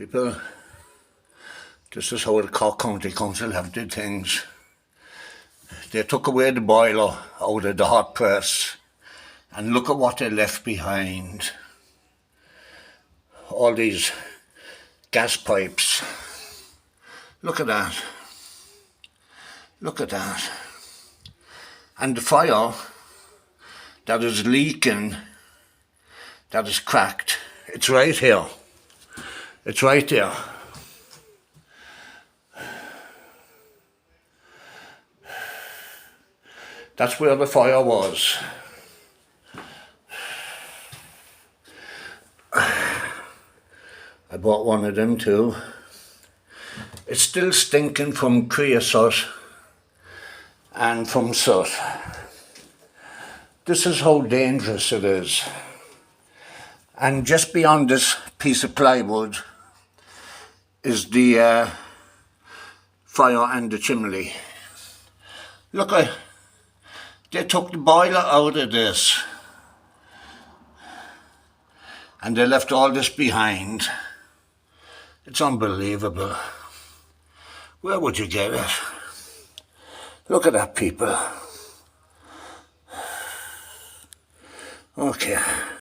People, this is how the Cork County Council have did things. They took away the boiler out of the hot press and look at what they left behind. All these gas pipes. Look at that. Look at that. And the fire that is leaking, that is cracked, it's right here. It's right there. That's where the fire was. I bought one of them too. It's still stinking from creosote and from soot. This is how dangerous it is. And just beyond this piece of plywood is the fire and the chimney. Look, they took the boiler out of this and they left all this behind. It's unbelievable. Where would you get it? Look at that, people. Okay.